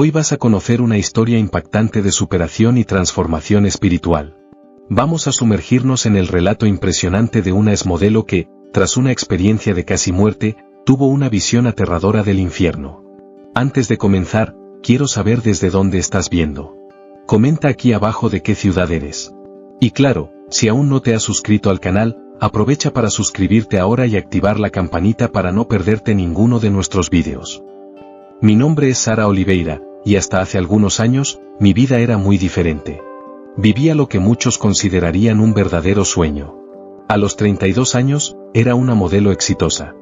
Hoy vas a conocer una historia impactante de superación y transformación espiritual. Vamos a sumergirnos en el relato impresionante de una exmodelo que, tras una experiencia de casi muerte, tuvo una visión aterradora del infierno. Antes de comenzar, quiero saber desde dónde estás viendo. Comenta aquí abajo de qué ciudad eres. Y claro, si aún no te has suscrito al canal, aprovecha para suscribirte ahora y activar la campanita para no perderte ninguno de nuestros vídeos. Mi nombre es Sara Oliveira, y hasta hace algunos años, mi vida era muy diferente. Vivía lo que muchos considerarían un verdadero sueño. A los 32 años, era una modelo exitosa.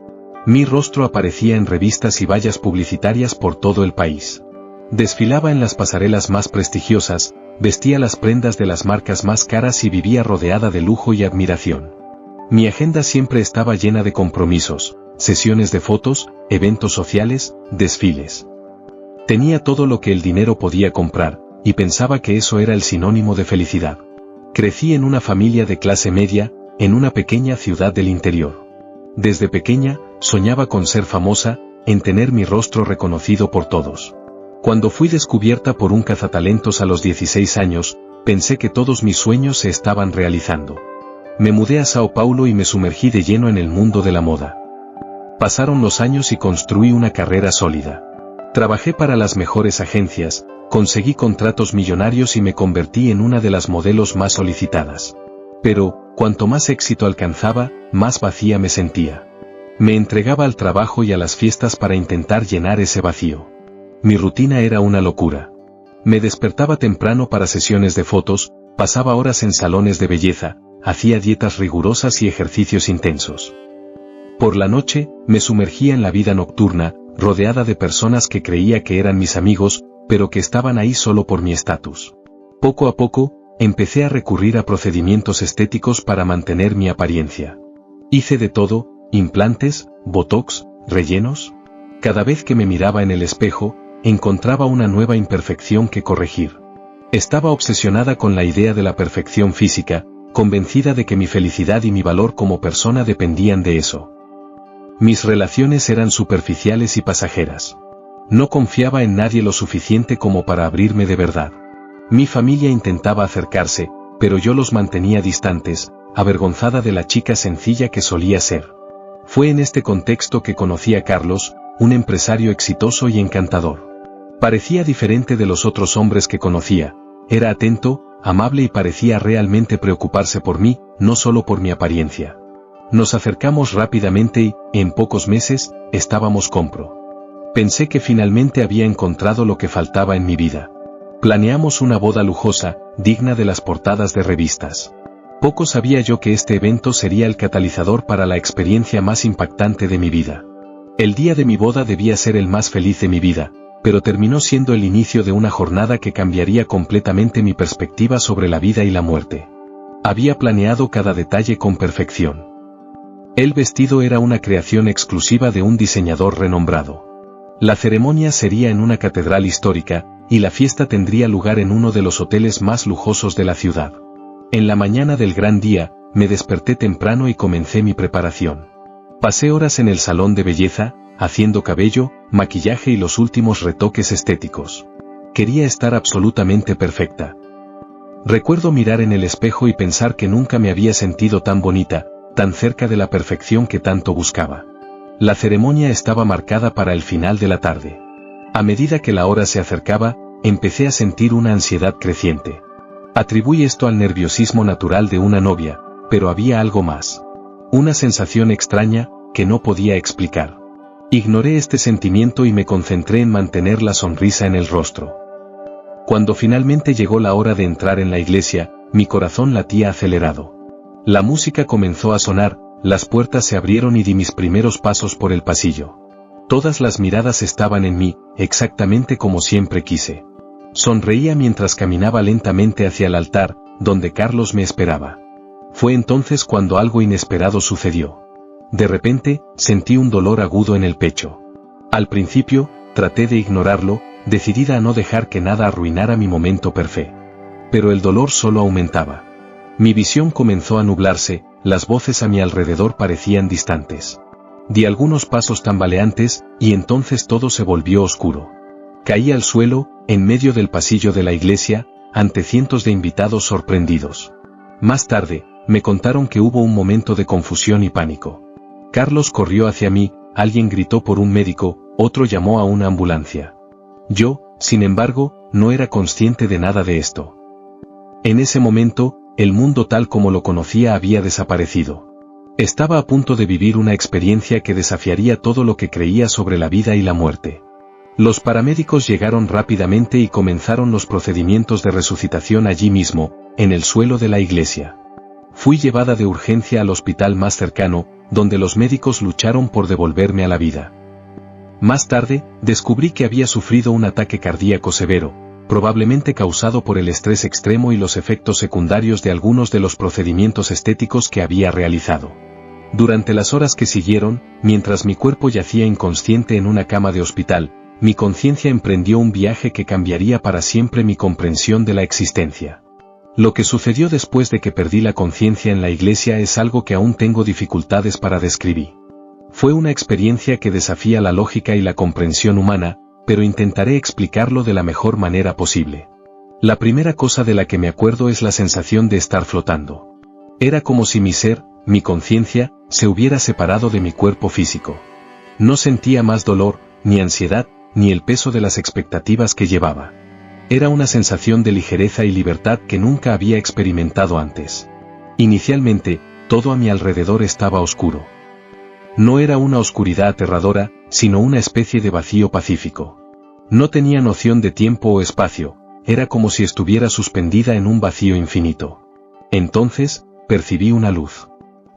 Mi rostro aparecía en revistas y vallas publicitarias por todo el país. Desfilaba en las pasarelas más prestigiosas, vestía las prendas de las marcas más caras y vivía rodeada de lujo y admiración. Mi agenda siempre estaba llena de compromisos, sesiones de fotos, eventos sociales, desfiles. Tenía todo lo que el dinero podía comprar, y pensaba que eso era el sinónimo de felicidad. Crecí en una familia de clase media, en una pequeña ciudad del interior. Desde pequeña, soñaba con ser famosa, en tener mi rostro reconocido por todos. Cuando fui descubierta por un cazatalentos a los 16 años, pensé que todos mis sueños se estaban realizando. Me mudé a Sao Paulo y me sumergí de lleno en el mundo de la moda. Pasaron los años y construí una carrera sólida. Trabajé para las mejores agencias, conseguí contratos millonarios y me convertí en una de las modelos más solicitadas. Pero, cuanto más éxito alcanzaba, más vacía me sentía. Me entregaba al trabajo y a las fiestas para intentar llenar ese vacío. Mi rutina era una locura. Me despertaba temprano para sesiones de fotos, pasaba horas en salones de belleza, hacía dietas rigurosas y ejercicios intensos. Por la noche, me sumergía en la vida nocturna, rodeada de personas que creía que eran mis amigos, pero que estaban ahí solo por mi estatus. Poco a poco, empecé a recurrir a procedimientos estéticos para mantener mi apariencia. Hice de todo, implantes, botox, rellenos. Cada vez que me miraba en el espejo, encontraba una nueva imperfección que corregir. Estaba obsesionada con la idea de la perfección física, convencida de que mi felicidad y mi valor como persona dependían de eso. Mis relaciones eran superficiales y pasajeras. No confiaba en nadie lo suficiente como para abrirme de verdad. Mi familia intentaba acercarse, pero yo los mantenía distantes, avergonzada de la chica sencilla que solía ser. Fue en este contexto que conocí a Carlos, un empresario exitoso y encantador. Parecía diferente de los otros hombres que conocía, era atento, amable y parecía realmente preocuparse por mí, no solo por mi apariencia. Nos acercamos rápidamente y, en pocos meses, estábamos compro. Pensé que finalmente había encontrado lo que faltaba en mi vida. Planeamos una boda lujosa, digna de las portadas de revistas. Poco sabía yo que este evento sería el catalizador para la experiencia más impactante de mi vida. El día de mi boda debía ser el más feliz de mi vida, pero terminó siendo el inicio de una jornada que cambiaría completamente mi perspectiva sobre la vida y la muerte. Había planeado cada detalle con perfección. El vestido era una creación exclusiva de un diseñador renombrado. La ceremonia sería en una catedral histórica, y la fiesta tendría lugar en uno de los hoteles más lujosos de la ciudad. En la mañana del gran día, me desperté temprano y comencé mi preparación. Pasé horas en el salón de belleza, haciendo cabello, maquillaje y los últimos retoques estéticos. Quería estar absolutamente perfecta. Recuerdo mirar en el espejo y pensar que nunca me había sentido tan bonita, tan cerca de la perfección que tanto buscaba. La ceremonia estaba marcada para el final de la tarde. A medida que la hora se acercaba, empecé a sentir una ansiedad creciente. Atribuí esto al nerviosismo natural de una novia, pero había algo más. Una sensación extraña, que no podía explicar. Ignoré este sentimiento y me concentré en mantener la sonrisa en el rostro. Cuando finalmente llegó la hora de entrar en la iglesia, mi corazón latía acelerado. La música comenzó a sonar, las puertas se abrieron y di mis primeros pasos por el pasillo. Todas las miradas estaban en mí, exactamente como siempre quise. Sonreía mientras caminaba lentamente hacia el altar, donde Carlos me esperaba. Fue entonces cuando algo inesperado sucedió. De repente, sentí un dolor agudo en el pecho. Al principio, traté de ignorarlo, decidida a no dejar que nada arruinara mi momento perfecto. Pero el dolor solo aumentaba. Mi visión comenzó a nublarse, las voces a mi alrededor parecían distantes. Di algunos pasos tambaleantes, y entonces todo se volvió oscuro. Caí al suelo, en medio del pasillo de la iglesia, ante cientos de invitados sorprendidos. Más tarde, me contaron que hubo un momento de confusión y pánico. Carlos corrió hacia mí, alguien gritó por un médico, otro llamó a una ambulancia. Yo, sin embargo, no era consciente de nada de esto. En ese momento, el mundo tal como lo conocía había desaparecido. Estaba a punto de vivir una experiencia que desafiaría todo lo que creía sobre la vida y la muerte. Los paramédicos llegaron rápidamente y comenzaron los procedimientos de resucitación allí mismo, en el suelo de la iglesia. Fui llevada de urgencia al hospital más cercano, donde los médicos lucharon por devolverme a la vida. Más tarde, descubrí que había sufrido un ataque cardíaco severo, probablemente causado por el estrés extremo y los efectos secundarios de algunos de los procedimientos estéticos que había realizado. Durante las horas que siguieron, mientras mi cuerpo yacía inconsciente en una cama de hospital, mi conciencia emprendió un viaje que cambiaría para siempre mi comprensión de la existencia. Lo que sucedió después de que perdí la conciencia en la iglesia es algo que aún tengo dificultades para describir. Fue una experiencia que desafía la lógica y la comprensión humana, pero intentaré explicarlo de la mejor manera posible. La primera cosa de la que me acuerdo es la sensación de estar flotando. Era como si mi ser, mi conciencia, se hubiera separado de mi cuerpo físico. No sentía más dolor, ni ansiedad, ni el peso de las expectativas que llevaba. Era una sensación de ligereza y libertad que nunca había experimentado antes. Inicialmente, todo a mi alrededor estaba oscuro. No era una oscuridad aterradora, sino una especie de vacío pacífico. No tenía noción de tiempo o espacio, era como si estuviera suspendida en un vacío infinito. Entonces, percibí una luz.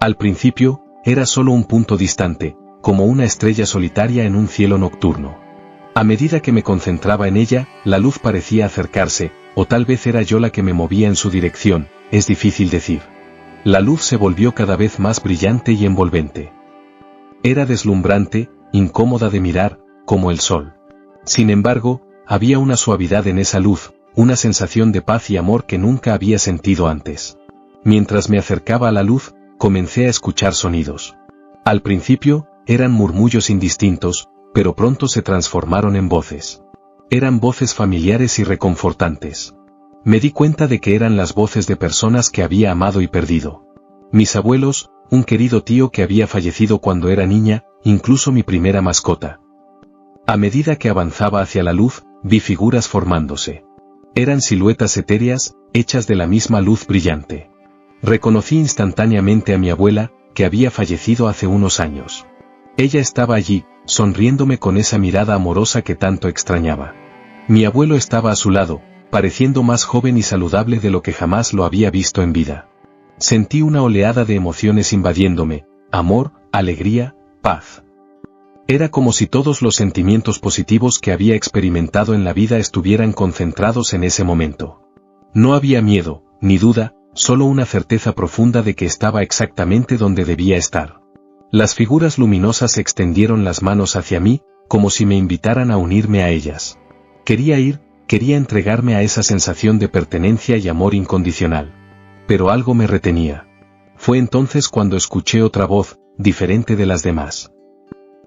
Al principio, era solo un punto distante, como una estrella solitaria en un cielo nocturno. A medida que me concentraba en ella, la luz parecía acercarse, o tal vez era yo la que me movía en su dirección, es difícil decir. La luz se volvió cada vez más brillante y envolvente. Era deslumbrante, incómoda de mirar, como el sol. Sin embargo, había una suavidad en esa luz, una sensación de paz y amor que nunca había sentido antes. Mientras me acercaba a la luz, comencé a escuchar sonidos. Al principio, eran murmullos indistintos, pero pronto se transformaron en voces. Eran voces familiares y reconfortantes. Me di cuenta de que eran las voces de personas que había amado y perdido. Mis abuelos, un querido tío que había fallecido cuando era niña, incluso mi primera mascota. A medida que avanzaba hacia la luz, vi figuras formándose. Eran siluetas etéreas, hechas de la misma luz brillante. Reconocí instantáneamente a mi abuela, que había fallecido hace unos años. Ella estaba allí, sonriéndome con esa mirada amorosa que tanto extrañaba. Mi abuelo estaba a su lado, pareciendo más joven y saludable de lo que jamás lo había visto en vida. Sentí una oleada de emociones invadiéndome, amor, alegría, paz. Era como si todos los sentimientos positivos que había experimentado en la vida estuvieran concentrados en ese momento. No había miedo, ni duda, solo una certeza profunda de que estaba exactamente donde debía estar. Las figuras luminosas extendieron las manos hacia mí, como si me invitaran a unirme a ellas. Quería ir, quería entregarme a esa sensación de pertenencia y amor incondicional. Pero algo me retenía. Fue entonces cuando escuché otra voz, diferente de las demás.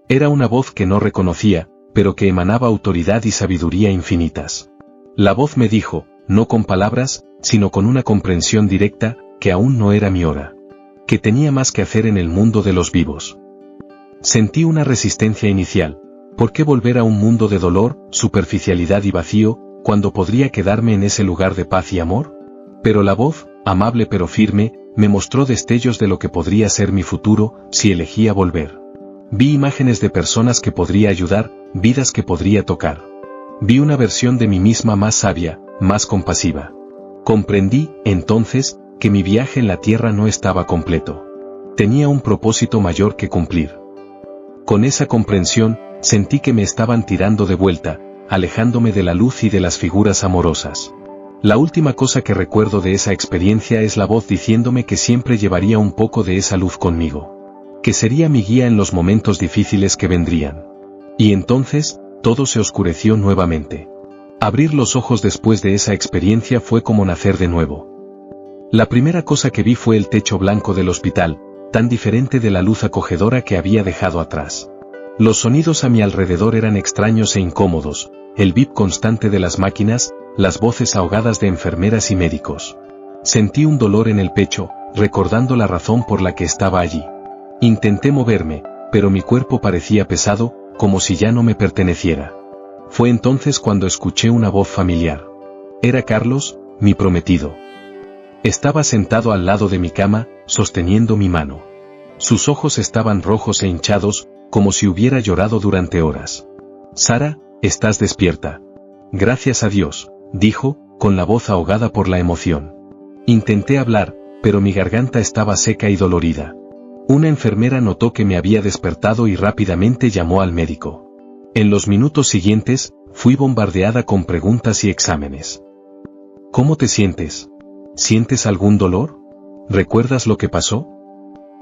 Era una voz que no reconocía, pero que emanaba autoridad y sabiduría infinitas. La voz me dijo, no con palabras, sino con una comprensión directa, que aún no era mi hora. Que tenía más que hacer en el mundo de los vivos. Sentí una resistencia inicial. ¿Por qué volver a un mundo de dolor, superficialidad y vacío, cuando podría quedarme en ese lugar de paz y amor? Pero la voz, amable pero firme, me mostró destellos de lo que podría ser mi futuro, si elegía volver. Vi imágenes de personas que podría ayudar, vidas que podría tocar. Vi una versión de mí misma más sabia, más compasiva. Comprendí, entonces, que mi viaje en la tierra no estaba completo. Tenía un propósito mayor que cumplir. Con esa comprensión, sentí que me estaban tirando de vuelta, alejándome de la luz y de las figuras amorosas. La última cosa que recuerdo de esa experiencia es la voz diciéndome que siempre llevaría un poco de esa luz conmigo. Que sería mi guía en los momentos difíciles que vendrían. Y entonces, todo se oscureció nuevamente. Abrir los ojos después de esa experiencia fue como nacer de nuevo. La primera cosa que vi fue el techo blanco del hospital, tan diferente de la luz acogedora que había dejado atrás. Los sonidos a mi alrededor eran extraños e incómodos, el bip constante de las máquinas, las voces ahogadas de enfermeras y médicos. Sentí un dolor en el pecho, recordando la razón por la que estaba allí. Intenté moverme, pero mi cuerpo parecía pesado, como si ya no me perteneciera. Fue entonces cuando escuché una voz familiar. Era Carlos, mi prometido. Estaba sentado al lado de mi cama, sosteniendo mi mano. Sus ojos estaban rojos e hinchados, como si hubiera llorado durante horas. «Sara, estás despierta». «Gracias a Dios», dijo, con la voz ahogada por la emoción. Intenté hablar, pero mi garganta estaba seca y dolorida. Una enfermera notó que me había despertado y rápidamente llamó al médico. En los minutos siguientes, fui bombardeada con preguntas y exámenes. «¿Cómo te sientes? ¿Sientes algún dolor? ¿Recuerdas lo que pasó?».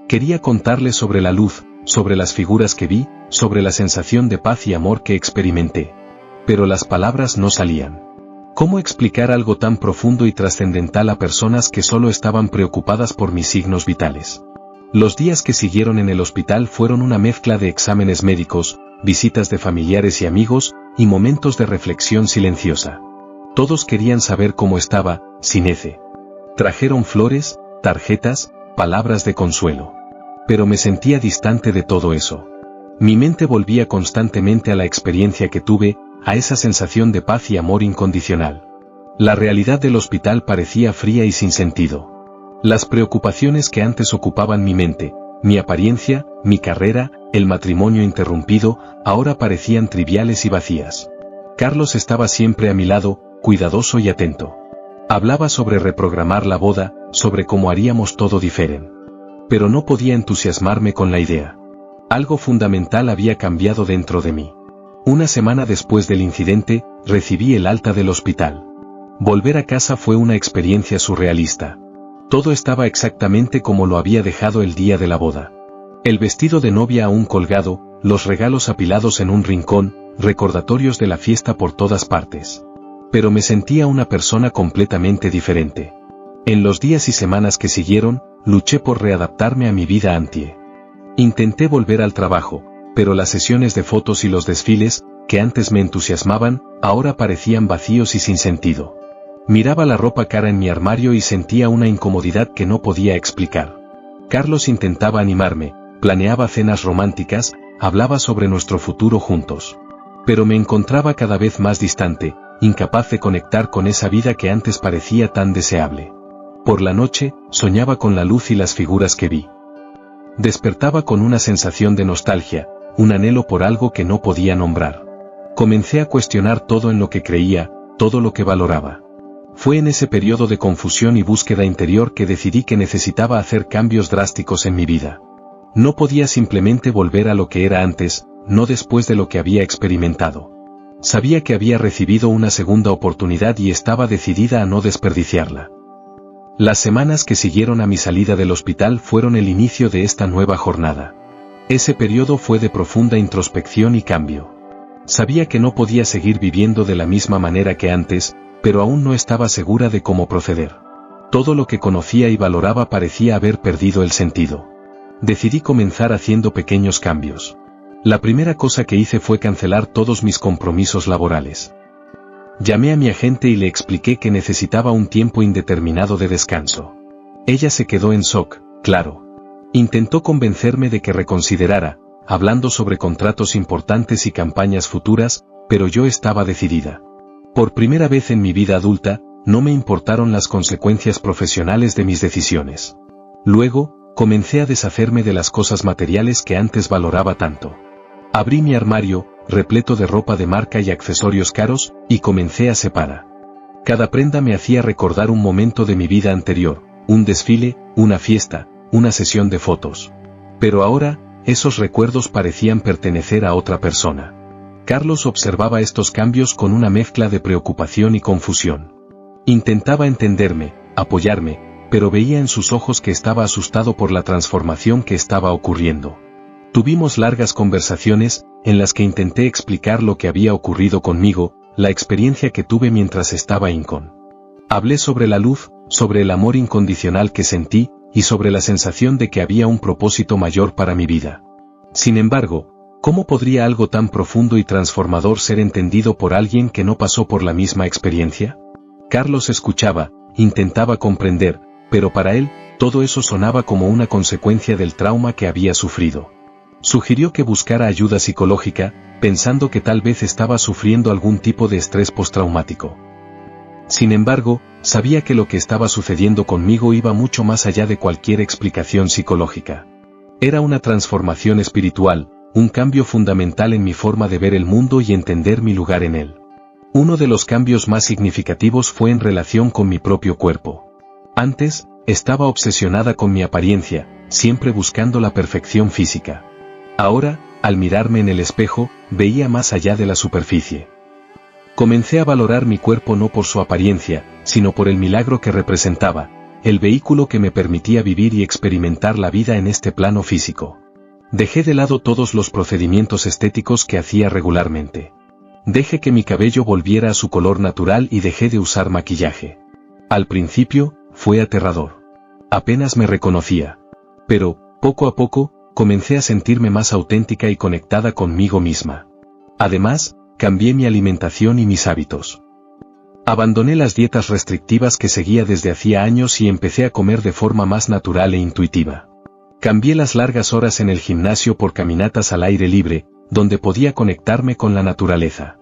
Quería contarles sobre la luz, sobre las figuras que vi, sobre la sensación de paz y amor que experimenté. Pero las palabras no salían. ¿Cómo explicar algo tan profundo y trascendental a personas que solo estaban preocupadas por mis signos vitales? Los días que siguieron en el hospital fueron una mezcla de exámenes médicos, visitas de familiares y amigos, y momentos de reflexión silenciosa. Todos querían saber cómo estaba, sin ece. Trajeron flores, tarjetas, palabras de consuelo. Pero me sentía distante de todo eso. Mi mente volvía constantemente a la experiencia que tuve, a esa sensación de paz y amor incondicional. La realidad del hospital parecía fría y sin sentido. Las preocupaciones que antes ocupaban mi mente, mi apariencia, mi carrera, el matrimonio interrumpido, ahora parecían triviales y vacías. Carlos estaba siempre a mi lado, cuidadoso y atento. Hablaba sobre reprogramar la boda, sobre cómo haríamos todo diferente. Pero no podía entusiasmarme con la idea. Algo fundamental había cambiado dentro de mí. Una semana después del incidente, recibí el alta del hospital. Volver a casa fue una experiencia surrealista. Todo estaba exactamente como lo había dejado el día de la boda. El vestido de novia aún colgado, los regalos apilados en un rincón, recordatorios de la fiesta por todas partes. Pero me sentía una persona completamente diferente. En los días y semanas que siguieron, luché por readaptarme a mi vida antes. Intenté volver al trabajo, pero las sesiones de fotos y los desfiles, que antes me entusiasmaban, ahora parecían vacíos y sin sentido. Miraba la ropa cara en mi armario y sentía una incomodidad que no podía explicar. Carlos intentaba animarme, planeaba cenas románticas, hablaba sobre nuestro futuro juntos. Pero me encontraba cada vez más distante, incapaz de conectar con esa vida que antes parecía tan deseable. Por la noche, soñaba con la luz y las figuras que vi. Despertaba con una sensación de nostalgia, un anhelo por algo que no podía nombrar. Comencé a cuestionar todo en lo que creía, todo lo que valoraba. Fue en ese periodo de confusión y búsqueda interior que decidí que necesitaba hacer cambios drásticos en mi vida. No podía simplemente volver a lo que era antes, no después de lo que había experimentado. Sabía que había recibido una segunda oportunidad y estaba decidida a no desperdiciarla. Las semanas que siguieron a mi salida del hospital fueron el inicio de esta nueva jornada. Ese periodo fue de profunda introspección y cambio. Sabía que no podía seguir viviendo de la misma manera que antes, pero aún no estaba segura de cómo proceder. Todo lo que conocía y valoraba parecía haber perdido el sentido. Decidí comenzar haciendo pequeños cambios. La primera cosa que hice fue cancelar todos mis compromisos laborales. Llamé a mi agente y le expliqué que necesitaba un tiempo indeterminado de descanso. Ella se quedó en shock, claro. Intentó convencerme de que reconsiderara, hablando sobre contratos importantes y campañas futuras, pero yo estaba decidida. Por primera vez en mi vida adulta, no me importaron las consecuencias profesionales de mis decisiones. Luego, comencé a deshacerme de las cosas materiales que antes valoraba tanto. Abrí mi armario, repleto de ropa de marca y accesorios caros, y comencé a separar. Cada prenda me hacía recordar un momento de mi vida anterior, un desfile, una fiesta, una sesión de fotos. Pero ahora, esos recuerdos parecían pertenecer a otra persona. Carlos observaba estos cambios con una mezcla de preocupación y confusión. Intentaba entenderme, apoyarme, pero veía en sus ojos que estaba asustado por la transformación que estaba ocurriendo. Tuvimos largas conversaciones, en las que intenté explicar lo que había ocurrido conmigo, la experiencia que tuve mientras estaba incon. Hablé sobre la luz, sobre el amor incondicional que sentí, y sobre la sensación de que había un propósito mayor para mi vida. Sin embargo, ¿Cómo podría algo tan profundo y transformador ser entendido por alguien que no pasó por la misma experiencia? Carlos escuchaba, intentaba comprender, pero para él, todo eso sonaba como una consecuencia del trauma que había sufrido. Sugirió que buscara ayuda psicológica, pensando que tal vez estaba sufriendo algún tipo de estrés postraumático. Sin embargo, sabía que lo que estaba sucediendo conmigo iba mucho más allá de cualquier explicación psicológica. Era una transformación espiritual, un cambio fundamental en mi forma de ver el mundo y entender mi lugar en él. Uno de los cambios más significativos fue en relación con mi propio cuerpo. Antes, estaba obsesionada con mi apariencia, siempre buscando la perfección física. Ahora, al mirarme en el espejo, veía más allá de la superficie. Comencé a valorar mi cuerpo no por su apariencia, sino por el milagro que representaba, el vehículo que me permitía vivir y experimentar la vida en este plano físico. Dejé de lado todos los procedimientos estéticos que hacía regularmente. Dejé que mi cabello volviera a su color natural y dejé de usar maquillaje. Al principio, fue aterrador. Apenas me reconocía. Pero, poco a poco, comencé a sentirme más auténtica y conectada conmigo misma. Además, cambié mi alimentación y mis hábitos. Abandoné las dietas restrictivas que seguía desde hacía años y empecé a comer de forma más natural e intuitiva. Cambié las largas horas en el gimnasio por caminatas al aire libre, donde podía conectarme con la naturaleza.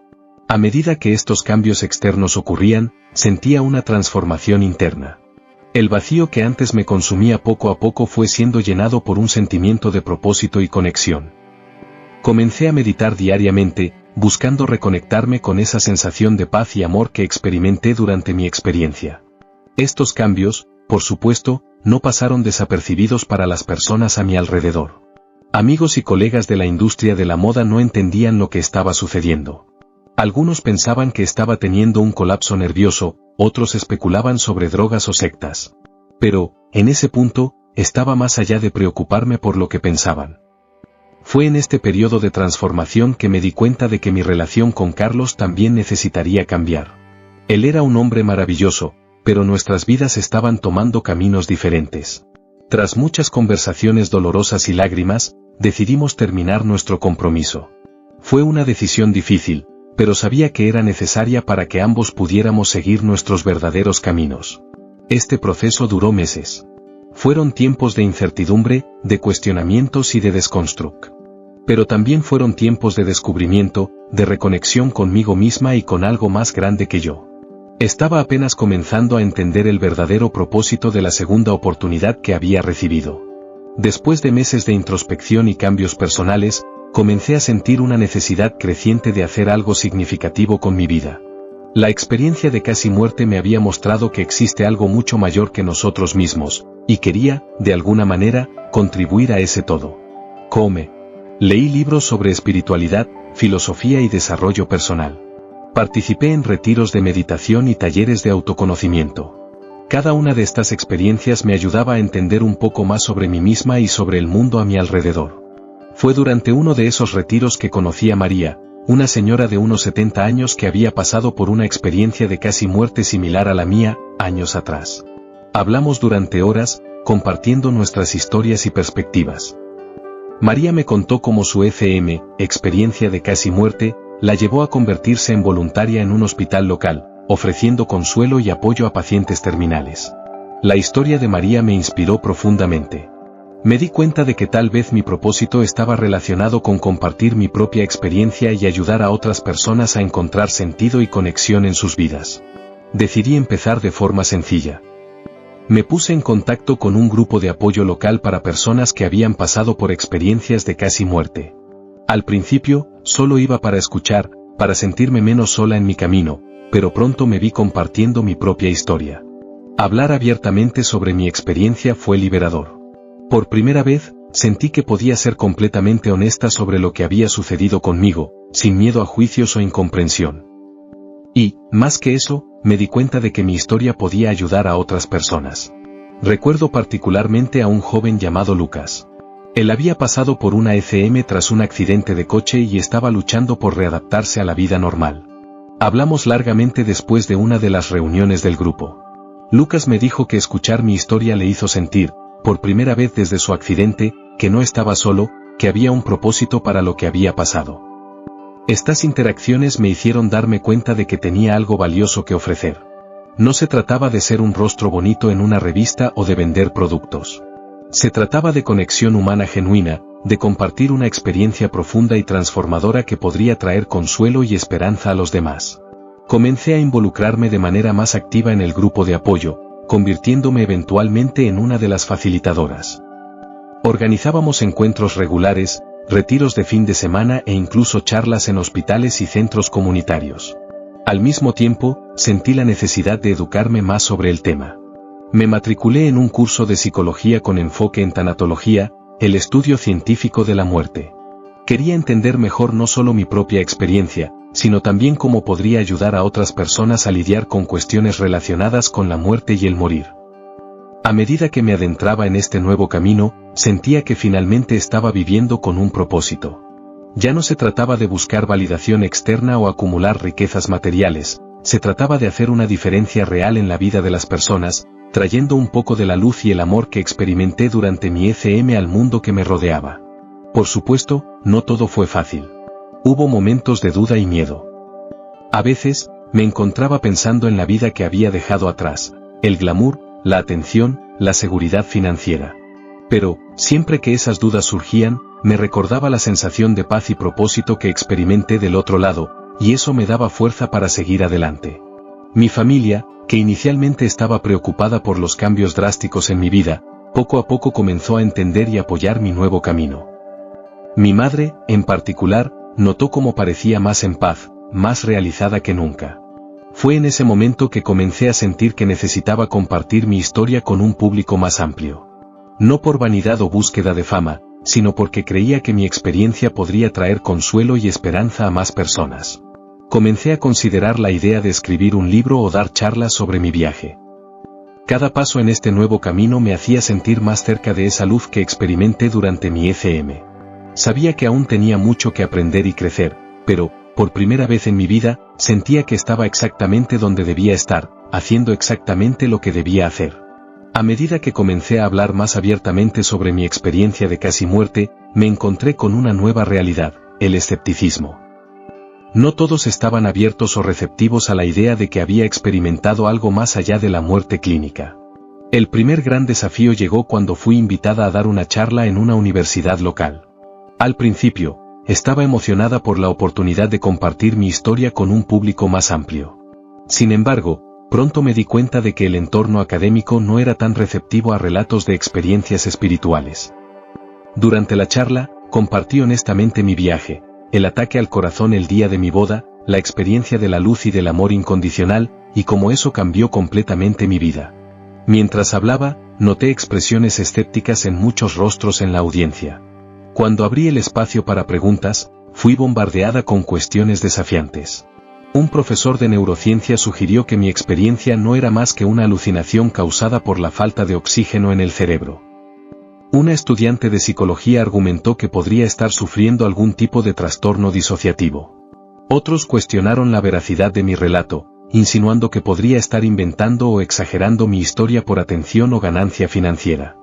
A medida que estos cambios externos ocurrían, sentía una transformación interna. El vacío que antes me consumía poco a poco fue siendo llenado por un sentimiento de propósito y conexión. Comencé a meditar diariamente, buscando reconectarme con esa sensación de paz y amor que experimenté durante mi experiencia. Estos cambios, por supuesto, no pasaron desapercibidos para las personas a mi alrededor. Amigos y colegas de la industria de la moda no entendían lo que estaba sucediendo. Algunos pensaban que estaba teniendo un colapso nervioso, otros especulaban sobre drogas o sectas. Pero, en ese punto, estaba más allá de preocuparme por lo que pensaban. Fue en este periodo de transformación que me di cuenta de que mi relación con Carlos también necesitaría cambiar. Él era un hombre maravilloso, pero nuestras vidas estaban tomando caminos diferentes. Tras muchas conversaciones dolorosas y lágrimas, decidimos terminar nuestro compromiso. Fue una decisión difícil, pero sabía que era necesaria para que ambos pudiéramos seguir nuestros verdaderos caminos. Este proceso duró meses. Fueron tiempos de incertidumbre, de cuestionamientos y de desconstruct. Pero también fueron tiempos de descubrimiento, de reconexión conmigo misma y con algo más grande que yo. Estaba apenas comenzando a entender el verdadero propósito de la segunda oportunidad que había recibido. Después de meses de introspección y cambios personales, comencé a sentir una necesidad creciente de hacer algo significativo con mi vida. La experiencia de casi muerte me había mostrado que existe algo mucho mayor que nosotros mismos, y quería, de alguna manera, contribuir a ese todo. Leí libros sobre espiritualidad, filosofía y desarrollo personal. Participé en retiros de meditación y talleres de autoconocimiento. Cada una de estas experiencias me ayudaba a entender un poco más sobre mí misma y sobre el mundo a mi alrededor. Fue durante uno de esos retiros que conocí a María, una señora de unos 70 años que había pasado por una experiencia de casi muerte similar a la mía, años atrás. Hablamos durante horas, compartiendo nuestras historias y perspectivas. María me contó cómo su experiencia de casi muerte, la llevó a convertirse en voluntaria en un hospital local, ofreciendo consuelo y apoyo a pacientes terminales. La historia de María me inspiró profundamente. Me di cuenta de que tal vez mi propósito estaba relacionado con compartir mi propia experiencia y ayudar a otras personas a encontrar sentido y conexión en sus vidas. Decidí empezar de forma sencilla. Me puse en contacto con un grupo de apoyo local para personas que habían pasado por experiencias de casi muerte. Al principio, solo iba para escuchar, para sentirme menos sola en mi camino, pero pronto me vi compartiendo mi propia historia. Hablar abiertamente sobre mi experiencia fue liberador. Por primera vez, sentí que podía ser completamente honesta sobre lo que había sucedido conmigo, sin miedo a juicios o incomprensión. Y, más que eso, me di cuenta de que mi historia podía ayudar a otras personas. Recuerdo particularmente a un joven llamado Lucas. Él había pasado por una tras un accidente de coche y estaba luchando por readaptarse a la vida normal. Hablamos largamente después de una de las reuniones del grupo. Lucas me dijo que escuchar mi historia le hizo sentir, por primera vez desde su accidente, que no estaba solo, que había un propósito para lo que había pasado. Estas interacciones me hicieron darme cuenta de que tenía algo valioso que ofrecer. No se trataba de ser un rostro bonito en una revista o de vender productos. Se trataba de conexión humana genuina, de compartir una experiencia profunda y transformadora que podría traer consuelo y esperanza a los demás. Comencé a involucrarme de manera más activa en el grupo de apoyo, convirtiéndome eventualmente en una de las facilitadoras. Organizábamos encuentros regulares, retiros de fin de semana e incluso charlas en hospitales y centros comunitarios. Al mismo tiempo, sentí la necesidad de educarme más sobre el tema. Me matriculé en un curso de psicología con enfoque en tanatología, el estudio científico de la muerte. Quería entender mejor no solo mi propia experiencia, sino también cómo podría ayudar a otras personas a lidiar con cuestiones relacionadas con la muerte y el morir. A medida que me adentraba en este nuevo camino, sentía que finalmente estaba viviendo con un propósito. Ya no se trataba de buscar validación externa o acumular riquezas materiales, se trataba de hacer una diferencia real en la vida de las personas, trayendo un poco de la luz y el amor que experimenté durante mi ECM al mundo que me rodeaba. Por supuesto, no todo fue fácil. Hubo momentos de duda y miedo. A veces, me encontraba pensando en la vida que había dejado atrás, el glamour, la atención, la seguridad financiera. Pero, siempre que esas dudas surgían, me recordaba la sensación de paz y propósito que experimenté del otro lado, y eso me daba fuerza para seguir adelante. Mi familia, que inicialmente estaba preocupada por los cambios drásticos en mi vida, poco a poco comenzó a entender y apoyar mi nuevo camino. Mi madre, en particular, notó cómo parecía más en paz, más realizada que nunca. Fue en ese momento que comencé a sentir que necesitaba compartir mi historia con un público más amplio. No por vanidad o búsqueda de fama, sino porque creía que mi experiencia podría traer consuelo y esperanza a más personas. Comencé a considerar la idea de escribir un libro o dar charlas sobre mi viaje. Cada paso en este nuevo camino me hacía sentir más cerca de esa luz que experimenté durante mi ECM. Sabía que aún tenía mucho que aprender y crecer, pero, por primera vez en mi vida, sentía que estaba exactamente donde debía estar, haciendo exactamente lo que debía hacer. A medida que comencé a hablar más abiertamente sobre mi experiencia de casi muerte, me encontré con una nueva realidad, el escepticismo. No todos estaban abiertos o receptivos a la idea de que había experimentado algo más allá de la muerte clínica. El primer gran desafío llegó cuando fui invitada a dar una charla en una universidad local. Al principio, estaba emocionada por la oportunidad de compartir mi historia con un público más amplio. Sin embargo, pronto me di cuenta de que el entorno académico no era tan receptivo a relatos de experiencias espirituales. Durante la charla, compartí honestamente mi viaje, el ataque al corazón el día de mi boda, la experiencia de la luz y del amor incondicional, y cómo eso cambió completamente mi vida. Mientras hablaba, noté expresiones escépticas en muchos rostros en la audiencia. Cuando abrí el espacio para preguntas, fui bombardeada con cuestiones desafiantes. Un profesor de neurociencia sugirió que mi experiencia no era más que una alucinación causada por la falta de oxígeno en el cerebro. Una estudiante de psicología argumentó que podría estar sufriendo algún tipo de trastorno disociativo. Otros cuestionaron la veracidad de mi relato, insinuando que podría estar inventando o exagerando mi historia por atención o ganancia financiera.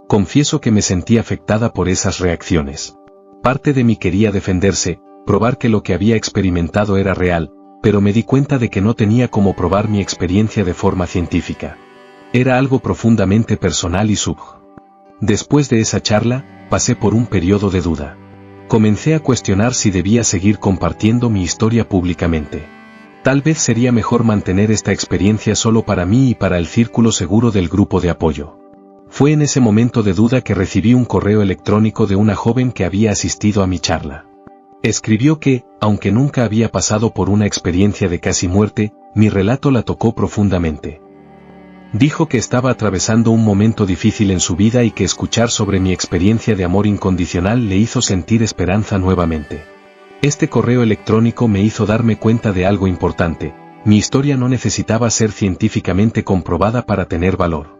Confieso que me sentí afectada por esas reacciones. Parte de mí quería defenderse, probar que lo que había experimentado era real, pero me di cuenta de que no tenía cómo probar mi experiencia de forma científica. Era algo profundamente personal y subjetivo. Después de esa charla, pasé por un periodo de duda. Comencé a cuestionar si debía seguir compartiendo mi historia públicamente. Tal vez sería mejor mantener esta experiencia solo para mí y para el círculo seguro del grupo de apoyo. Fue en ese momento de duda que recibí un correo electrónico de una joven que había asistido a mi charla. Escribió que, aunque nunca había pasado por una experiencia de casi muerte, mi relato la tocó profundamente. Dijo que estaba atravesando un momento difícil en su vida y que escuchar sobre mi experiencia de amor incondicional le hizo sentir esperanza nuevamente. Este correo electrónico me hizo darme cuenta de algo importante: mi historia no necesitaba ser científicamente comprobada para tener valor.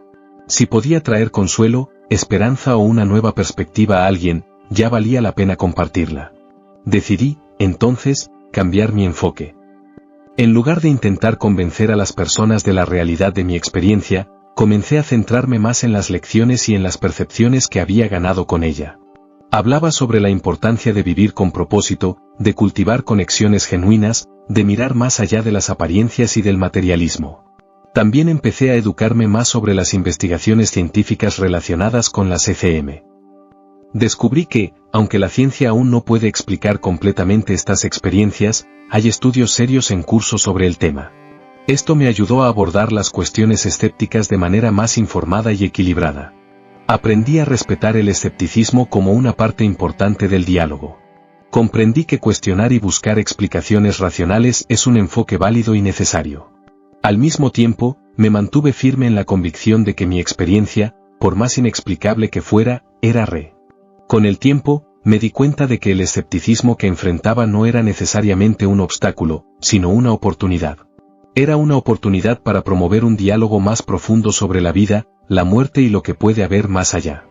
Si podía traer consuelo, esperanza o una nueva perspectiva a alguien, ya valía la pena compartirla. Decidí, entonces, cambiar mi enfoque. En lugar de intentar convencer a las personas de la realidad de mi experiencia, comencé a centrarme más en las lecciones y en las percepciones que había ganado con ella. Hablaba sobre la importancia de vivir con propósito, de cultivar conexiones genuinas, de mirar más allá de las apariencias y del materialismo. También empecé a educarme más sobre las investigaciones científicas relacionadas con las ECM. Descubrí que, aunque la ciencia aún no puede explicar completamente estas experiencias, hay estudios serios en curso sobre el tema. Esto me ayudó a abordar las cuestiones escépticas de manera más informada y equilibrada. Aprendí a respetar el escepticismo como una parte importante del diálogo. Comprendí que cuestionar y buscar explicaciones racionales es un enfoque válido y necesario. Al mismo tiempo, me mantuve firme en la convicción de que mi experiencia, por más inexplicable que fuera, era real. Con el tiempo, me di cuenta de que el escepticismo que enfrentaba no era necesariamente un obstáculo, sino una oportunidad. Era una oportunidad para promover un diálogo más profundo sobre la vida, la muerte y lo que puede haber más allá.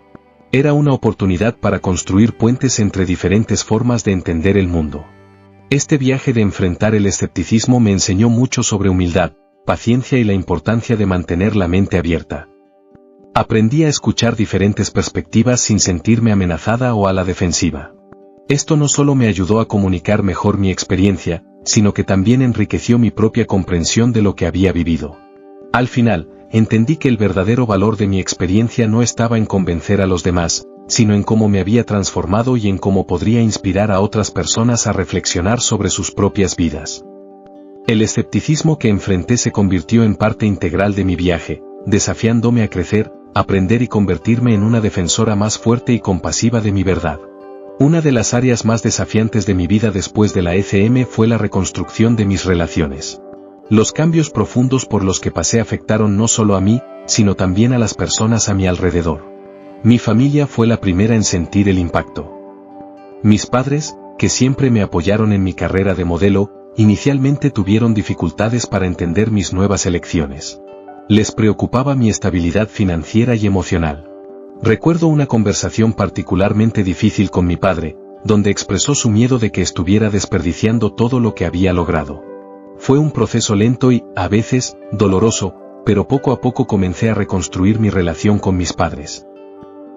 Era una oportunidad para construir puentes entre diferentes formas de entender el mundo. Este viaje de enfrentar el escepticismo me enseñó mucho sobre humildad, paciencia y la importancia de mantener la mente abierta. Aprendí a escuchar diferentes perspectivas sin sentirme amenazada o a la defensiva. Esto no solo me ayudó a comunicar mejor mi experiencia, sino que también enriqueció mi propia comprensión de lo que había vivido. Al final, entendí que el verdadero valor de mi experiencia no estaba en convencer a los demás, sino en cómo me había transformado y en cómo podría inspirar a otras personas a reflexionar sobre sus propias vidas. El escepticismo que enfrenté se convirtió en parte integral de mi viaje, desafiándome a crecer, aprender y convertirme en una defensora más fuerte y compasiva de mi verdad. Una de las áreas más desafiantes de mi vida después de la ECM fue la reconstrucción de mis relaciones. Los cambios profundos por los que pasé afectaron no solo a mí, sino también a las personas a mi alrededor. Mi familia fue la primera en sentir el impacto. Mis padres, que siempre me apoyaron en mi carrera de modelo, inicialmente tuvieron dificultades para entender mis nuevas elecciones. Les preocupaba mi estabilidad financiera y emocional. Recuerdo una conversación particularmente difícil con mi padre, donde expresó su miedo de que estuviera desperdiciando todo lo que había logrado. Fue un proceso lento y, a veces, doloroso, pero poco a poco comencé a reconstruir mi relación con mis padres.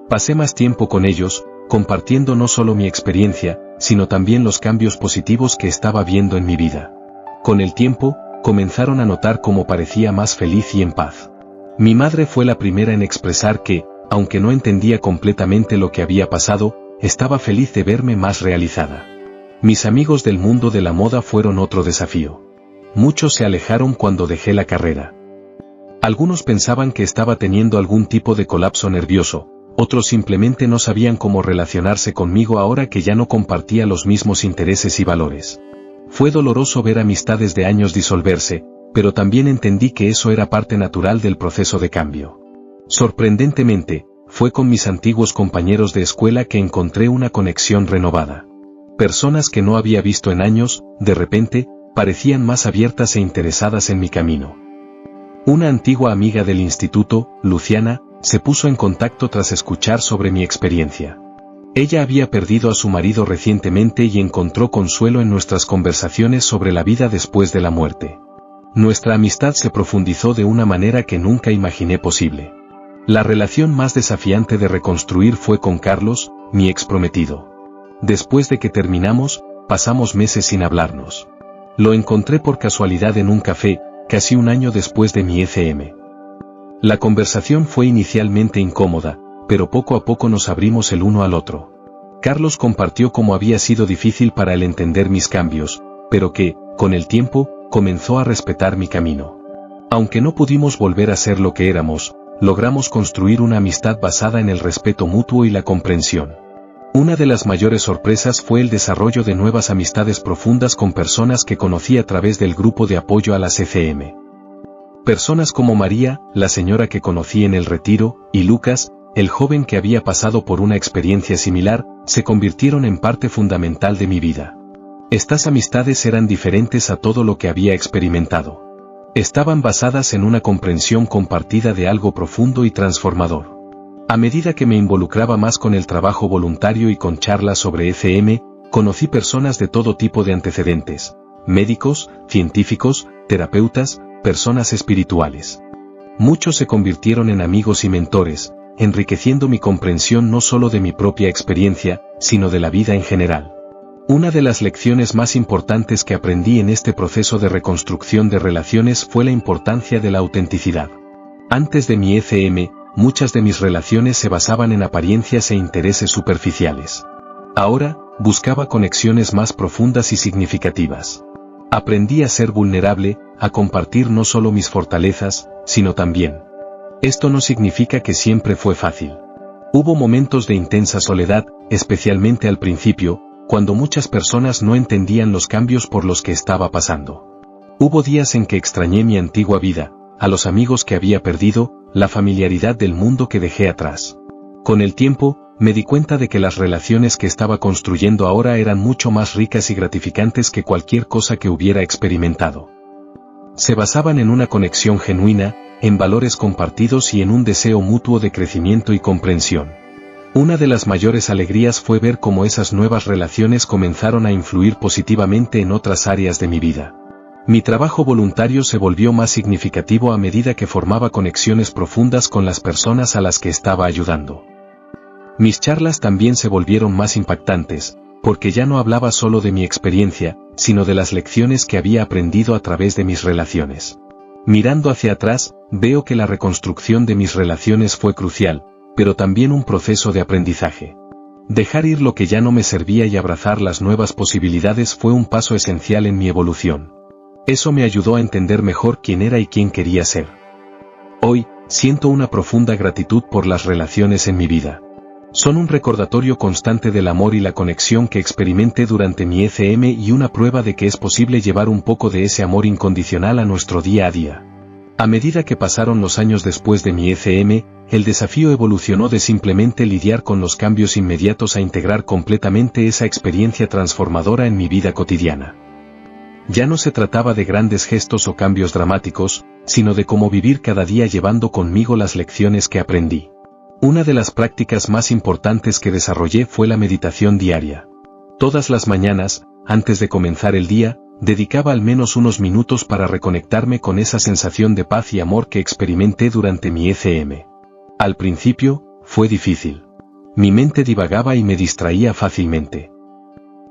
Pasé más tiempo con ellos, compartiendo no solo mi experiencia, sino también los cambios positivos que estaba viendo en mi vida. Con el tiempo, comenzaron a notar cómo parecía más feliz y en paz. Mi madre fue la primera en expresar que, aunque no entendía completamente lo que había pasado, estaba feliz de verme más realizada. Mis amigos del mundo de la moda fueron otro desafío. Muchos se alejaron cuando dejé la carrera. Algunos pensaban que estaba teniendo algún tipo de colapso nervioso, otros simplemente no sabían cómo relacionarse conmigo ahora que ya no compartía los mismos intereses y valores. Fue doloroso ver amistades de años disolverse, pero también entendí que eso era parte natural del proceso de cambio. Sorprendentemente, fue con mis antiguos compañeros de escuela que encontré una conexión renovada. Personas que no había visto en años, de repente, parecían más abiertas e interesadas en mi camino. Una antigua amiga del instituto, Luciana, se puso en contacto tras escuchar sobre mi experiencia. Ella había perdido a su marido recientemente y encontró consuelo en nuestras conversaciones sobre la vida después de la muerte. Nuestra amistad se profundizó de una manera que nunca imaginé posible. La relación más desafiante de reconstruir fue con Carlos, mi ex prometido. Después de que terminamos, pasamos meses sin hablarnos. Lo encontré por casualidad en un café, casi un año después de mi ECM. La conversación fue inicialmente incómoda, pero poco a poco nos abrimos el uno al otro. Carlos compartió cómo había sido difícil para él entender mis cambios, pero que, con el tiempo, comenzó a respetar mi camino. Aunque no pudimos volver a ser lo que éramos, logramos construir una amistad basada en el respeto mutuo y la comprensión. Una de las mayores sorpresas fue el desarrollo de nuevas amistades profundas con personas que conocí a través del grupo de apoyo a las ECM. Personas como María, la señora que conocí en el retiro, y Lucas, el joven que había pasado por una experiencia similar, se convirtieron en parte fundamental de mi vida. Estas amistades eran diferentes a todo lo que había experimentado. Estaban basadas en una comprensión compartida de algo profundo y transformador. A medida que me involucraba más con el trabajo voluntario y con charlas sobre ECM, conocí personas de todo tipo de antecedentes: médicos, científicos, terapeutas, personas espirituales. Muchos se convirtieron en amigos y mentores, enriqueciendo mi comprensión no solo de mi propia experiencia, sino de la vida en general. Una de las lecciones más importantes que aprendí en este proceso de reconstrucción de relaciones fue la importancia de la autenticidad. Antes de mi ECM, muchas de mis relaciones se basaban en apariencias e intereses superficiales. Ahora, buscaba conexiones más profundas y significativas. Aprendí a ser vulnerable, a compartir no solo mis fortalezas, sino también. Esto no significa que siempre fue fácil. Hubo momentos de intensa soledad, especialmente al principio, cuando muchas personas no entendían los cambios por los que estaba pasando. Hubo días en que extrañé mi antigua vida, a los amigos que había perdido, la familiaridad del mundo que dejé atrás. Con el tiempo, me di cuenta de que las relaciones que estaba construyendo ahora eran mucho más ricas y gratificantes que cualquier cosa que hubiera experimentado. Se basaban en una conexión genuina, en valores compartidos y en un deseo mutuo de crecimiento y comprensión. Una de las mayores alegrías fue ver cómo esas nuevas relaciones comenzaron a influir positivamente en otras áreas de mi vida. Mi trabajo voluntario se volvió más significativo a medida que formaba conexiones profundas con las personas a las que estaba ayudando. Mis charlas también se volvieron más impactantes, porque ya no hablaba solo de mi experiencia, sino de las lecciones que había aprendido a través de mis relaciones. Mirando hacia atrás, veo que la reconstrucción de mis relaciones fue crucial, pero también un proceso de aprendizaje. Dejar ir lo que ya no me servía y abrazar las nuevas posibilidades fue un paso esencial en mi evolución. Eso me ayudó a entender mejor quién era y quién quería ser. Hoy, siento una profunda gratitud por las relaciones en mi vida. Son un recordatorio constante del amor y la conexión que experimenté durante mi ECM y una prueba de que es posible llevar un poco de ese amor incondicional a nuestro día a día. A medida que pasaron los años después de mi ECM, el desafío evolucionó de simplemente lidiar con los cambios inmediatos a integrar completamente esa experiencia transformadora en mi vida cotidiana. Ya no se trataba de grandes gestos o cambios dramáticos, sino de cómo vivir cada día llevando conmigo las lecciones que aprendí. Una de las prácticas más importantes que desarrollé fue la meditación diaria. Todas las mañanas, antes de comenzar el día, dedicaba al menos unos minutos para reconectarme con esa sensación de paz y amor que experimenté durante mi ECM. Al principio, fue difícil. Mi mente divagaba y me distraía fácilmente.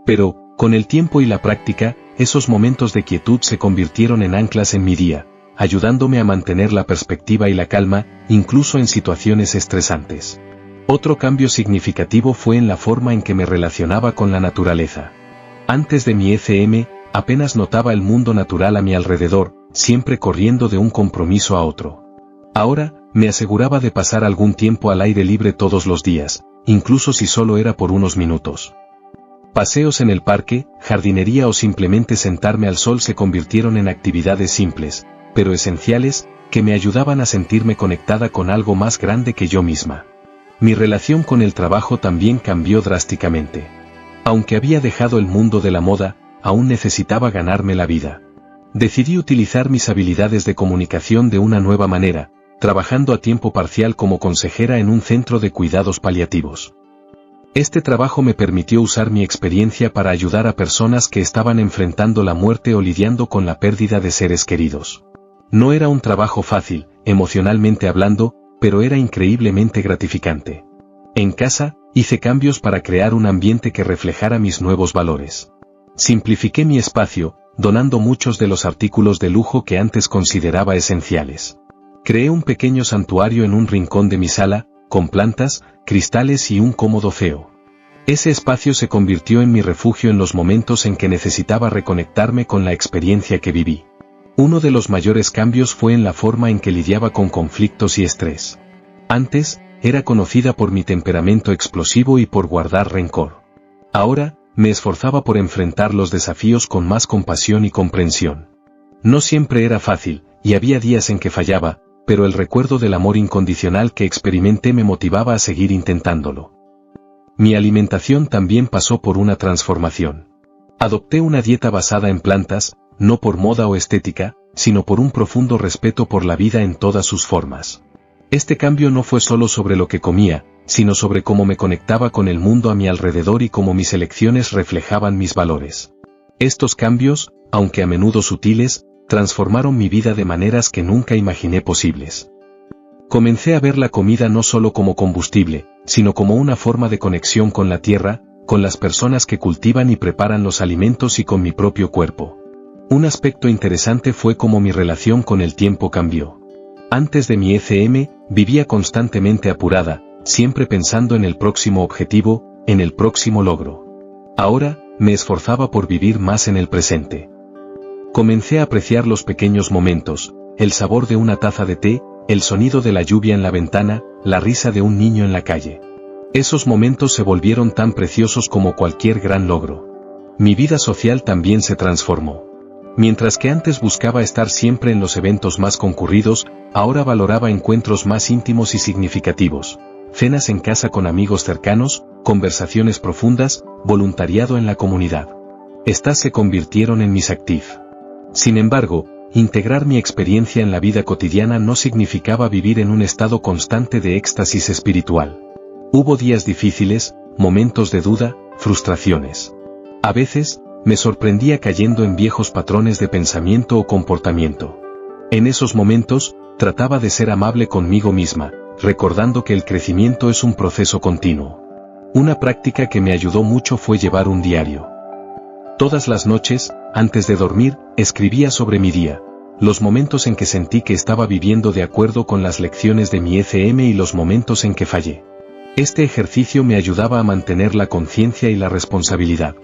Pero, con el tiempo y la práctica, esos momentos de quietud se convirtieron en anclas en mi día, ayudándome a mantener la perspectiva y la calma, incluso en situaciones estresantes. Otro cambio significativo fue en la forma en que me relacionaba con la naturaleza. Antes de mi ECM, apenas notaba el mundo natural a mi alrededor, siempre corriendo de un compromiso a otro. Ahora, me aseguraba de pasar algún tiempo al aire libre todos los días, incluso si solo era por unos minutos. Paseos en el parque, jardinería o simplemente sentarme al sol se convirtieron en actividades simples, pero esenciales, que me ayudaban a sentirme conectada con algo más grande que yo misma. Mi relación con el trabajo también cambió drásticamente. Aunque había dejado el mundo de la moda, aún necesitaba ganarme la vida. Decidí utilizar mis habilidades de comunicación de una nueva manera, trabajando a tiempo parcial como consejera en un centro de cuidados paliativos. Este trabajo me permitió usar mi experiencia para ayudar a personas que estaban enfrentando la muerte o lidiando con la pérdida de seres queridos. No era un trabajo fácil, emocionalmente hablando, pero era increíblemente gratificante. En casa, hice cambios para crear un ambiente que reflejara mis nuevos valores. Simplifiqué mi espacio, donando muchos de los artículos de lujo que antes consideraba esenciales. Creé un pequeño santuario en un rincón de mi sala, con plantas, cristales y un cómodo feo. Ese espacio se convirtió en mi refugio en los momentos en que necesitaba reconectarme con la experiencia que viví. Uno de los mayores cambios fue en la forma en que lidiaba con conflictos y estrés. Antes, era conocida por mi temperamento explosivo y por guardar rencor. Ahora, me esforzaba por enfrentar los desafíos con más compasión y comprensión. No siempre era fácil, y había días en que fallaba, pero el recuerdo del amor incondicional que experimenté me motivaba a seguir intentándolo. Mi alimentación también pasó por una transformación. Adopté una dieta basada en plantas, no por moda o estética, sino por un profundo respeto por la vida en todas sus formas. Este cambio no fue solo sobre lo que comía, sino sobre cómo me conectaba con el mundo a mi alrededor y cómo mis elecciones reflejaban mis valores. Estos cambios, aunque a menudo sutiles, transformaron mi vida de maneras que nunca imaginé posibles. Comencé a ver la comida no solo como combustible, sino como una forma de conexión con la tierra, con las personas que cultivan y preparan los alimentos y con mi propio cuerpo. Un aspecto interesante fue cómo mi relación con el tiempo cambió. Antes de mi ECM, vivía constantemente apurada, siempre pensando en el próximo objetivo, en el próximo logro. Ahora, me esforzaba por vivir más en el presente. Comencé a apreciar los pequeños momentos, el sabor de una taza de té, el sonido de la lluvia en la ventana, la risa de un niño en la calle. Esos momentos se volvieron tan preciosos como cualquier gran logro. Mi vida social también se transformó. Mientras que antes buscaba estar siempre en los eventos más concurridos, ahora valoraba encuentros más íntimos y significativos. Cenas en casa con amigos cercanos, conversaciones profundas, voluntariado en la comunidad. Estas se convirtieron en mis activos. Sin embargo, integrar mi experiencia en la vida cotidiana no significaba vivir en un estado constante de éxtasis espiritual. Hubo días difíciles, momentos de duda, frustraciones. A veces, me sorprendía cayendo en viejos patrones de pensamiento o comportamiento. En esos momentos, trataba de ser amable conmigo misma, recordando que el crecimiento es un proceso continuo. Una práctica que me ayudó mucho fue llevar un diario. Todas las noches, antes de dormir, escribía sobre mi día, los momentos en que sentí que estaba viviendo de acuerdo con las lecciones de mi ECM y los momentos en que fallé. Este ejercicio me ayudaba a mantener la conciencia y la responsabilidad.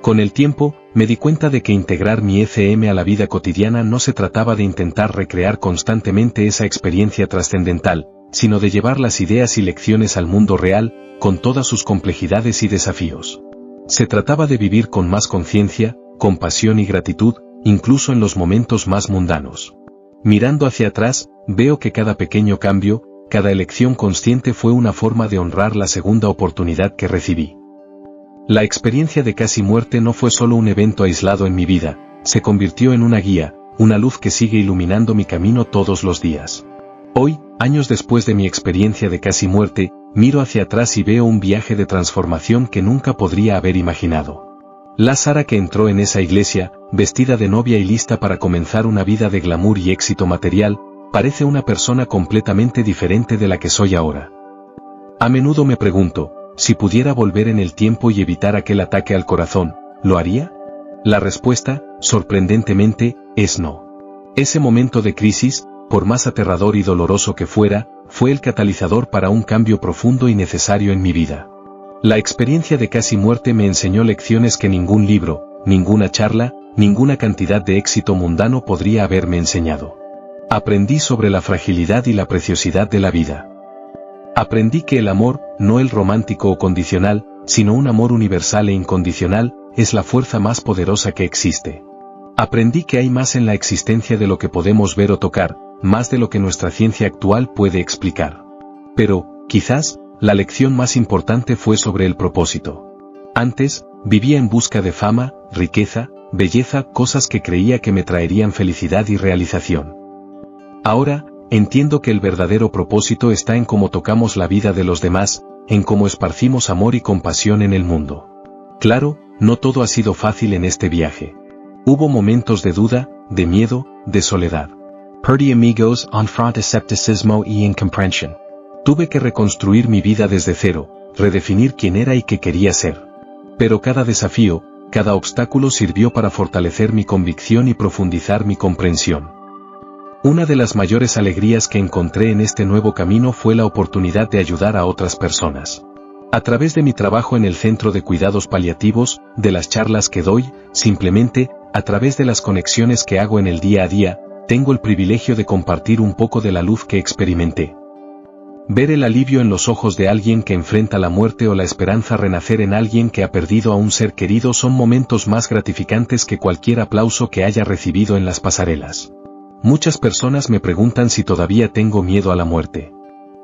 Con el tiempo, me di cuenta de que integrar mi ECM a la vida cotidiana no se trataba de intentar recrear constantemente esa experiencia trascendental, sino de llevar las ideas y lecciones al mundo real, con todas sus complejidades y desafíos. Se trataba de vivir con más conciencia, compasión y gratitud, incluso en los momentos más mundanos. Mirando hacia atrás, veo que cada pequeño cambio, cada elección consciente fue una forma de honrar la segunda oportunidad que recibí. La experiencia de casi muerte no fue solo un evento aislado en mi vida, se convirtió en una guía, una luz que sigue iluminando mi camino todos los días. Hoy, años después de mi experiencia de casi muerte, miro hacia atrás y veo un viaje de transformación que nunca podría haber imaginado. La Sara que entró en esa iglesia, vestida de novia y lista para comenzar una vida de glamour y éxito material, parece una persona completamente diferente de la que soy ahora. A menudo me pregunto, si pudiera volver en el tiempo y evitar aquel ataque al corazón, ¿lo haría? La respuesta, sorprendentemente, es no. Ese momento de crisis, por más aterrador y doloroso que fuera, fue el catalizador para un cambio profundo y necesario en mi vida. La experiencia de casi muerte me enseñó lecciones que ningún libro, ninguna charla, ninguna cantidad de éxito mundano podría haberme enseñado. Aprendí sobre la fragilidad y la preciosidad de la vida. Aprendí que el amor, no el romántico o condicional, sino un amor universal e incondicional, es la fuerza más poderosa que existe. Aprendí que hay más en la existencia de lo que podemos ver o tocar, más de lo que nuestra ciencia actual puede explicar. Pero, quizás, la lección más importante fue sobre el propósito. Antes, vivía en busca de fama, riqueza, belleza, cosas que creía que me traerían felicidad y realización. Ahora, entiendo que el verdadero propósito está en cómo tocamos la vida de los demás, en cómo esparcimos amor y compasión en el mundo. Claro, no todo ha sido fácil en este viaje. Hubo momentos de duda, de miedo, de soledad. Perdí amigos, enfront escepticismo y incomprensión. Tuve que reconstruir mi vida desde cero, redefinir quién era y qué quería ser. Pero cada desafío, cada obstáculo sirvió para fortalecer mi convicción y profundizar mi comprensión. Una de las mayores alegrías que encontré en este nuevo camino fue la oportunidad de ayudar a otras personas. A través de mi trabajo en el Centro de Cuidados Paliativos, de las charlas que doy, simplemente, a través de las conexiones que hago en el día a día, tengo el privilegio de compartir un poco de la luz que experimenté. Ver el alivio en los ojos de alguien que enfrenta la muerte o la esperanza renacer en alguien que ha perdido a un ser querido son momentos más gratificantes que cualquier aplauso que haya recibido en las pasarelas. Muchas personas me preguntan si todavía tengo miedo a la muerte.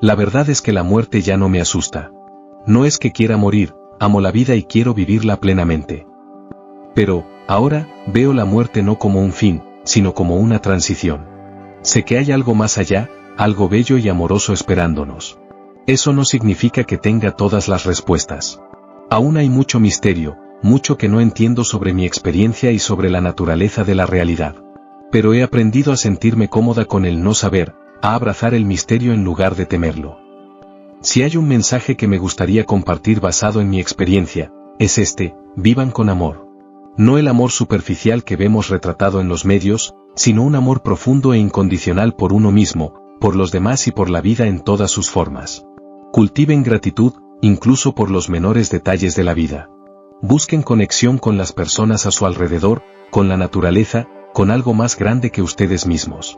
La verdad es que la muerte ya no me asusta. No es que quiera morir, amo la vida y quiero vivirla plenamente. Pero, ahora, veo la muerte no como un fin, sino como una transición. Sé que hay algo más allá, algo bello y amoroso esperándonos. Eso no significa que tenga todas las respuestas. Aún hay mucho misterio, mucho que no entiendo sobre mi experiencia y sobre la naturaleza de la realidad. Pero he aprendido a sentirme cómoda con el no saber, a abrazar el misterio en lugar de temerlo. Si hay un mensaje que me gustaría compartir basado en mi experiencia, es este: vivan con amor. No el amor superficial que vemos retratado en los medios, sino un amor profundo e incondicional por uno mismo, por los demás y por la vida en todas sus formas. Cultiven gratitud, incluso por los menores detalles de la vida. Busquen conexión con las personas a su alrededor, con la naturaleza, con algo más grande que ustedes mismos.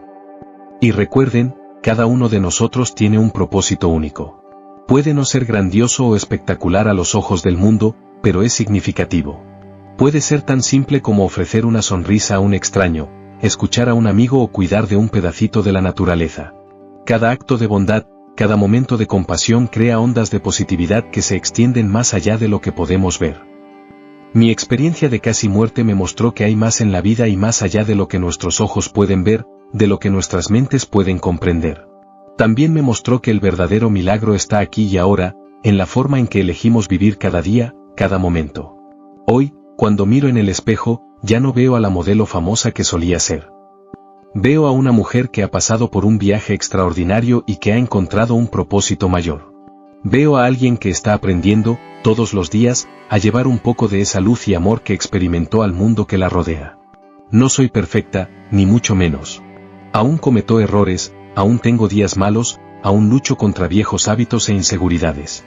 Y recuerden, cada uno de nosotros tiene un propósito único. Puede no ser grandioso o espectacular a los ojos del mundo, pero es significativo. Puede ser tan simple como ofrecer una sonrisa a un extraño, escuchar a un amigo o cuidar de un pedacito de la naturaleza. Cada acto de bondad, cada momento de compasión crea ondas de positividad que se extienden más allá de lo que podemos ver. Mi experiencia de casi muerte me mostró que hay más en la vida y más allá de lo que nuestros ojos pueden ver, de lo que nuestras mentes pueden comprender. También me mostró que el verdadero milagro está aquí y ahora, en la forma en que elegimos vivir cada día, cada momento. Hoy, cuando miro en el espejo, ya no veo a la modelo famosa que solía ser. Veo a una mujer que ha pasado por un viaje extraordinario y que ha encontrado un propósito mayor. Veo a alguien que está aprendiendo, todos los días, a llevar un poco de esa luz y amor que experimentó al mundo que la rodea. No soy perfecta, ni mucho menos. Aún cometo errores, aún tengo días malos, aún lucho contra viejos hábitos e inseguridades.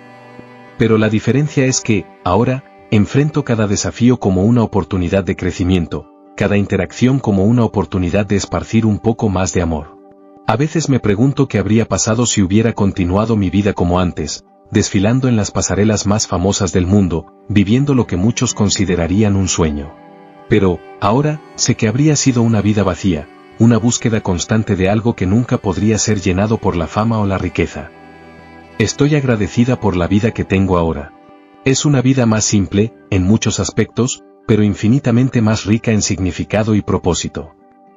Pero la diferencia es que, ahora, enfrento cada desafío como una oportunidad de crecimiento, cada interacción como una oportunidad de esparcir un poco más de amor. A veces me pregunto qué habría pasado si hubiera continuado mi vida como antes, desfilando en las pasarelas más famosas del mundo, viviendo lo que muchos considerarían un sueño. Pero, ahora, sé que habría sido una vida vacía, una búsqueda constante de algo que nunca podría ser llenado por la fama o la riqueza. Estoy agradecida por la vida que tengo ahora. Es una vida más simple, en muchos aspectos, pero infinitamente más rica en significado y propósito.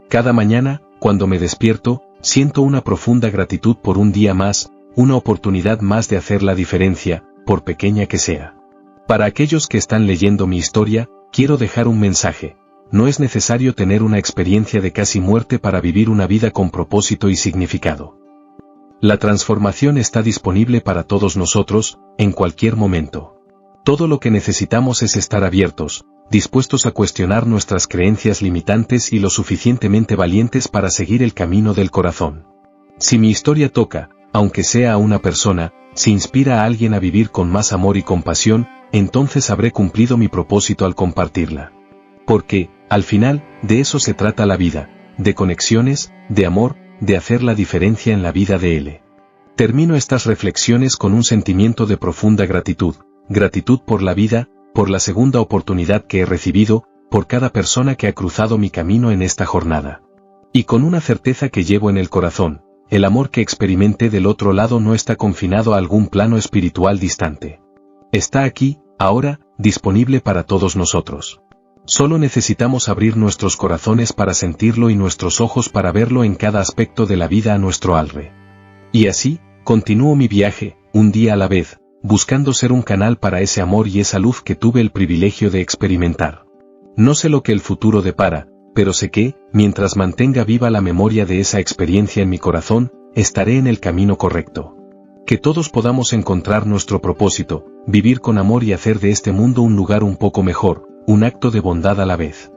Cada mañana, cuando me despierto, siento una profunda gratitud por un día más, una oportunidad más de hacer la diferencia, por pequeña que sea. Para aquellos que están leyendo mi historia, quiero dejar un mensaje. No es necesario tener una experiencia de casi muerte para vivir una vida con propósito y significado. La transformación está disponible para todos nosotros, en cualquier momento. Todo lo que necesitamos es estar abiertos, dispuestos a cuestionar nuestras creencias limitantes y lo suficientemente valientes para seguir el camino del corazón. Si mi historia toca, aunque sea a una persona, si inspira a alguien a vivir con más amor y compasión, entonces habré cumplido mi propósito al compartirla. Porque, al final, de eso se trata la vida, de conexiones, de amor, de hacer la diferencia en la vida de él. Termino estas reflexiones con un sentimiento de profunda gratitud, gratitud por la vida, por la segunda oportunidad que he recibido, por cada persona que ha cruzado mi camino en esta jornada. Y con una certeza que llevo en el corazón, el amor que experimenté del otro lado no está confinado a algún plano espiritual distante. Está aquí, ahora, disponible para todos nosotros. Solo necesitamos abrir nuestros corazones para sentirlo y nuestros ojos para verlo en cada aspecto de la vida a nuestro alrededor. Y así, continúo mi viaje, un día a la vez, buscando ser un canal para ese amor y esa luz que tuve el privilegio de experimentar. No sé lo que el futuro depara, pero sé que, mientras mantenga viva la memoria de esa experiencia en mi corazón, estaré en el camino correcto. Que todos podamos encontrar nuestro propósito, vivir con amor y hacer de este mundo un lugar un poco mejor, un acto de bondad a la vez.